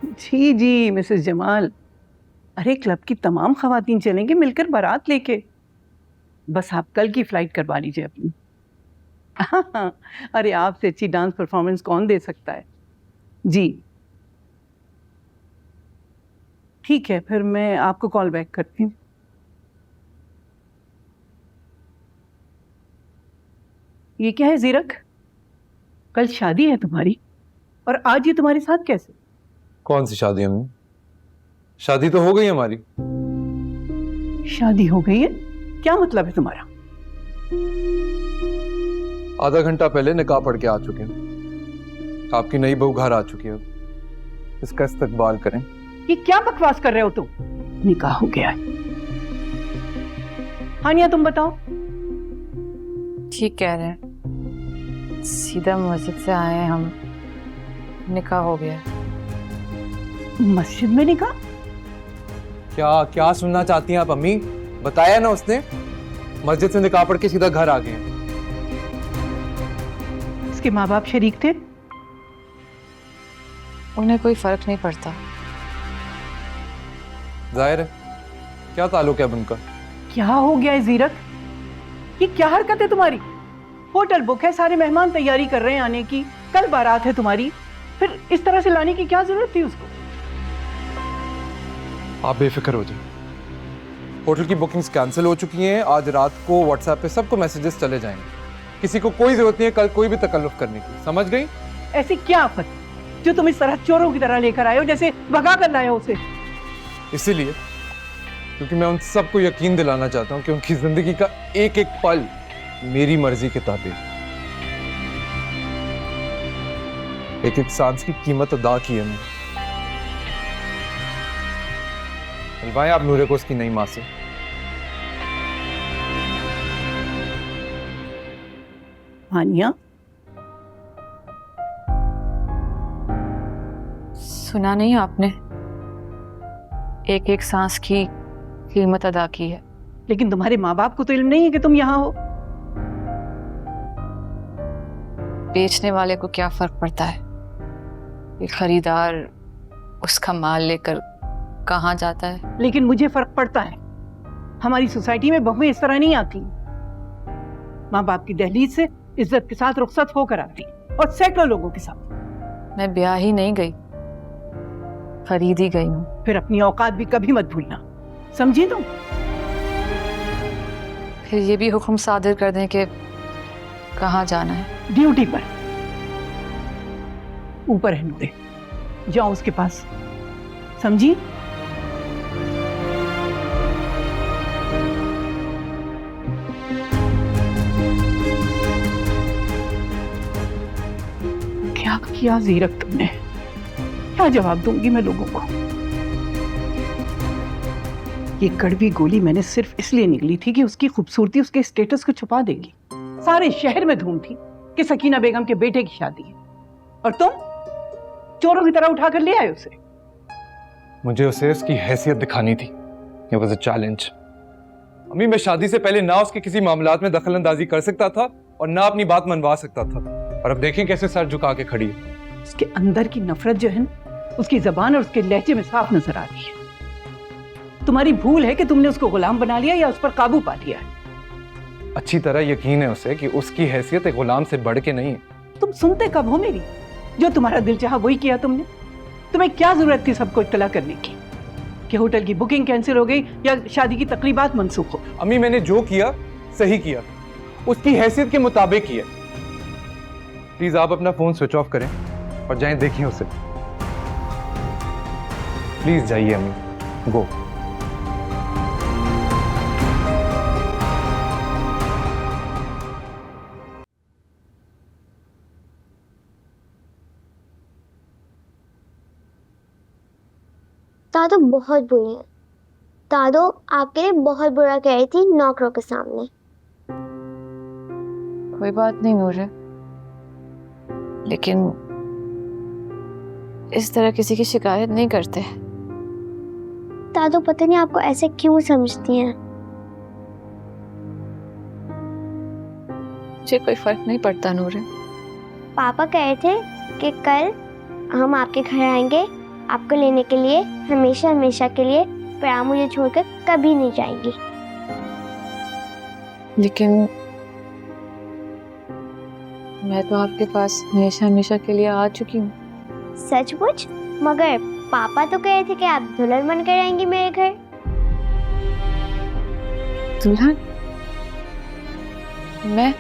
जी जी Mrs Jamal, अरे club की तमाम खवातीन चलेंगे मिलकर बारात लेके। बस आप कल की फ्लाइट करवा लीजिए अपनी। अरे आपसे अच्छी डांस परफॉर्मेंस कौन दे सकता है। जी ठीक है, फिर मैं आपको कॉल बैक करती हूँ। ये क्या है जीरक, कल शादी है तुम्हारी और आज ये तुम्हारे साथ कैसे? कौन सी शादी अम्मी? शादी तो हो गई हमारी। शादी हो गई है? क्या मतलब है तुम्हारा? आधा घंटा पहले निकाह पढ़ के आ चुके हैं। आपकी नई बहू घर आ चुकी है, इसका इस्तकबाल करें। ये क्या बकवास कर रहे हो तुम? निकाह हो गया है। हानिया तुम बताओ। ठीक कह रहे हैं, सीधा मस्जिद से आए हैं हम, निकाह हो गया। मस्जिद में निकाह? क्या क्या सुनना चाहती हैं आप अम्मी? बताया ना उसने, मस्जिद से निकाह पढ़ के सीधा घर आ गए। इसके माँ बाप शरीक थे? उन्हें कोई फर्क नहीं पड़ता। जाहिर है, क्या ताल्लुक है अब उनका? क्या हो गया है जीरक, ये क्या हरकत है तुम्हारी? होटल बुक है, सारे मेहमान तैयारी कर रहे हैं आने की, कल बारात है तुम्हारी, फिर इस तरह से लाने की क्या जरूरत थी उसको? आप बेफिक्र हो जाए, होटल की बुकिंग्स कैंसिल हो चुकी हैं। आज रात को व्हाट्सएप पे सबको मैसेजेस चले जाएंगे। किसी को कोई जरूरत नहीं है कल कोई भी तकल्लुफ करने की, समझ गई? ऐसी क्या आफत जो तुम इस तरह चोरों की तरह लेकर आए हो, जैसे भगा कर लाए हो उसे? इसीलिए क्योंकि मैं उन सबको यकीन दिलाना चाहता हूं कि उनकी जिंदगी का एक एक पल मेरी मर्जी के ताबे। एक एक सांस की कीमत अदा की है मैंने। मिलवाएं आप नूरे को उसकी नई मां से। हानिया, सुना नहीं आपने, एक एक सांस की कीमत अदा की है। लेकिन तुम्हारे माँ बाप को तो इल्म नहीं है कि तुम यहाँ हो। बेचने वाले को क्या फर्क पड़ता है, ये खरीदार उसका माल लेकर कहाँ जाता है? लेकिन मुझे फर्क पड़ता है। हमारी सोसाइटी में बहुएं इस तरह नहीं आती, माँ बाप की दहलीज से इज्जत के साथ रुखसत होकर आती, और सैकड़ों लोगों के साथ। मैं ब्याह ही नहीं गई, खरीद ही गई हूँ। फिर अपनी औकात भी कभी मत भूलना, समझी तुम? फिर ये भी हुक्म सादिर कर दें कि कहाँ जाना है? ड्यूटी पर। ऊपर है नूरे, जाओ उसके पास, समझी? क्या किया जीरक तुमने? क्या जवाब दूंगी मैं लोगों को? ये कड़वी गोली मैंने सिर्फ इसलिए निकली थी कि उसकी खूबसूरती उसके स्टेटस को छुपा देगी। सारे शहर में धूम थी कि सकीना बेगम के बेटे की शादी है, और तुम चोरों की तरह उठाकर ले आए उसे। मुझे उसे उसकी हैसियत दिखानी थी। It was a challenge। अम्मी, मैं शादी से पहले ना उसके किसी मामलात में दखल अंदाजी कर सकता था और ना अपनी बात मनवा सकता था, और अब देखें कैसे सर झुका के खड़ी है। उसके अंदर की नफरत जो है ना, उसकी जबान और उसके लहजे में साफ नजर आ रही है। तुम्हारी भूल है कि तुमने उसको गुलाम बना लिया या उस पर काबू पा लिया है। अच्छी तरह यकीन है उसे कि उसकी हैसियत एक गुलाम से बढ़ के नहीं है। तुम सुनते कब हो मेरी? जो तुम्हारा दिल चाहा वही किया तुमने। तुम्हें क्या जरूरत थी सबको इत्तला करने की कि होटल की बुकिंग कैंसिल हो गई या शादी की तकरीबात मनसूख हो? अम्मी, मैंने जो किया सही किया, उसकी हैसियत के मुताबिक किया। प्लीज आप अपना फोन स्विच ऑफ करें और जाएं देखिए उसे। प्लीज जाइए अम्मी, गो। दादू बहुत बुरी है। दादू आपके लिए बहुत बुरा कह रही थी नौकरों के सामने। कोई बात नहीं नूरे, लेकिन इस तरह किसी की शिकायत नहीं करते। दादू पता नहीं आपको ऐसे क्यों समझती हैं। मुझे कोई फर्क नहीं पड़ता नूरे। पापा कह रहे थे कि कल हम आपके घर आएंगे आपको लेने के लिए हमेशा हमेशा के लिए, पर आप मुझे छोड़कर कभी नहीं जाएंगी। लेकिन मैं तो आपके पास हमेशा हमेशा के लिए आ चुकी हूँ। सचमुच? मगर पापा तो कहे थे कि आप दुल्हन बनकर आएंगी मेरे घर। दुल्हन? मैं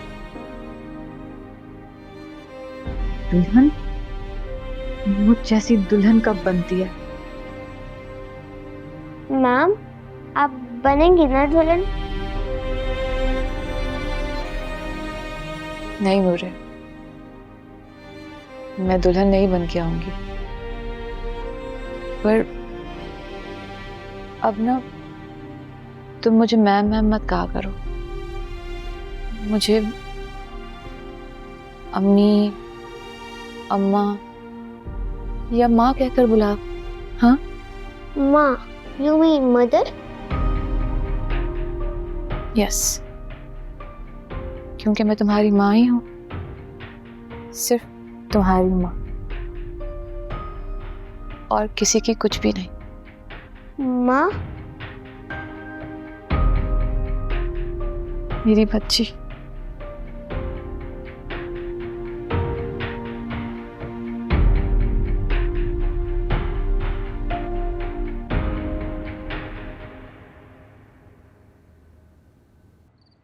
दुल्हन? मुझ जैसी दुल्हन कब बनती है? मैम, आप बनेंगी ना दुल्हन? नहीं नूरे, मैं दुल्हन नहीं बन के आऊंगी। पर अब ना तुम मुझे मैम मत कहा करो। मुझे अम्मी, अम्मा या माँ कहकर बुला। हाँ माँ, यू मीन मदर? यस, क्योंकि मैं तुम्हारी माँ ही हूँ, सिर्फ तुम्हारी माँ, और किसी की कुछ भी नहीं। माँ? मेरी बच्ची।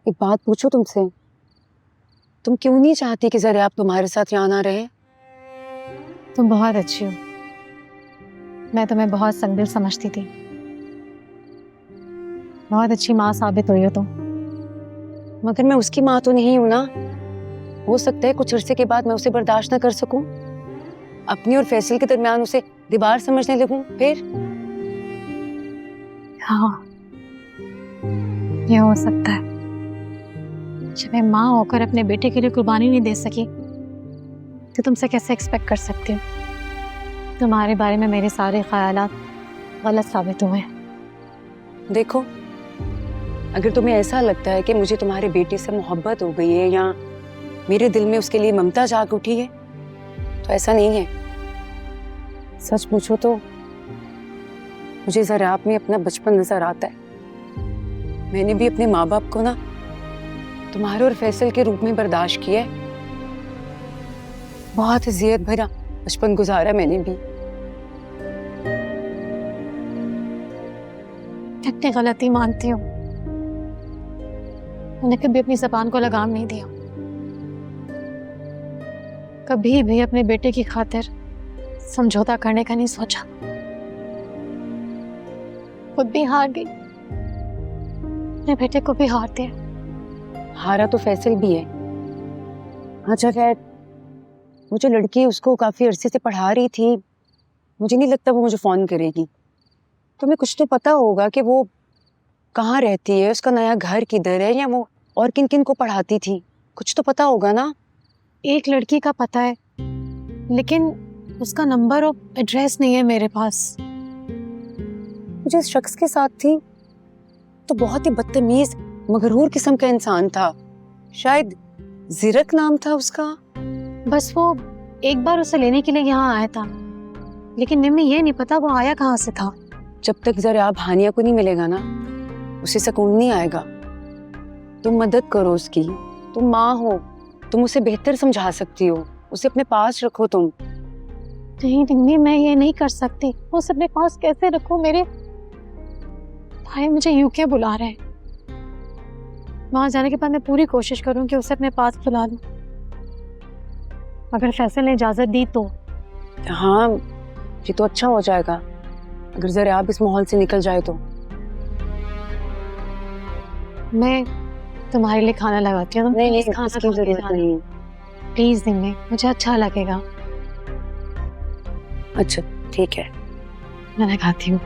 एक बात पूछो तुमसे, तुम क्यों नहीं चाहती कि जरा आप तुम्हारे साथ यहाँ ना रहे? तुम बहुत अच्छी हो, मैं तुम्हें बहुत संदिल समझती थी। बहुत अच्छी माँ साबित हुई हो तुम। मगर मैं उसकी माँ तो नहीं हूं ना। हो सकता है कुछ अरसे के बाद मैं उसे बर्दाश्त ना कर सकूं, अपनी और फैसल के दरमियान उसे दीवार समझने लगूं। फिर हाँ, ये हो सकता है। जब मैं माँ होकर अपने बेटे के लिए कुर्बानी नहीं दे सकी तो तुमसे कैसे एक्सपेक्ट कर सकती हूँ? तुम्हारे बारे में मेरे सारे ख्यालात गलत साबित हुए। देखो, अगर तुम्हें ऐसा लगता है कि मुझे तुम्हारे बेटे से मोहब्बत हो गई है या मेरे दिल में उसके लिए ममता जाग उठी है, तो ऐसा नहीं है। सच पूछो तो मुझे जरा आप में अपना बचपन नजर आता है। मैंने भी अपने माँ बाप को ना तुम्हारे और फैसल के रूप में बर्दाश्त किया है। बहुत अजियत भरा बचपन गुजारा मैंने भी। कितनी गलती मानती हूँ, मैंने कभी अपनी ज़बान को लगाम नहीं दिया, कभी भी अपने बेटे की खातिर समझौता करने का नहीं सोचा। खुद भी हार गई, अपने बेटे को भी हार दिया। हारा तो फैसल भी है। अच्छा खैर, वो जो लड़की उसको काफी अरसे से पढ़ा रही थी, मुझे नहीं लगता वो मुझे फोन करेगी। तुम्हें कुछ तो पता होगा कि वो कहाँ रहती है, उसका नया घर किधर है, या वो और किन किन को पढ़ाती थी। कुछ तो पता होगा ना। एक लड़की का पता है, लेकिन उसका नंबर और एड्रेस नहीं है मेरे पास। जिस शख्स के साथ थी तो बहुत ही बदतमीज मगरूर किस्म का इंसान था। शायद ज़िरक नाम था उसका। बस वो एक बार उसे लेने के लिए यहाँ आया था, लेकिन निम्मी ये नहीं पता वो आया कहाँ से था। जब तक जरा आप हानिया को नहीं मिलेगा ना, उसे सुकून नहीं आएगा। तुम मदद करो उसकी, तुम माँ हो, तुम उसे बेहतर समझा सकती हो, उसे अपने पास रखो तुम। नहीं निम्मी, मैं ये नहीं कर सकती। वो उसे अपने पास कैसे रखूं? मेरे भाई मुझे यूके बुला रहे हैं। वहां जाने के बाद मैं पूरी कोशिश करूं कि उसे अपने पास बुला लूं, अगर फैसल ने इजाजत दी तो। हाँ, ये तो अच्छा हो जाएगा अगर जरा आप इस माहौल से निकल जाए तो। मैं तुम्हारे लिए खाना लगाती हूँ। नहीं, खाना इसकी जरूरत नहीं। प्लीज निम्मी, मुझे अच्छा लगेगा। अच्छा ठीक है, मैं लगाती हूँ।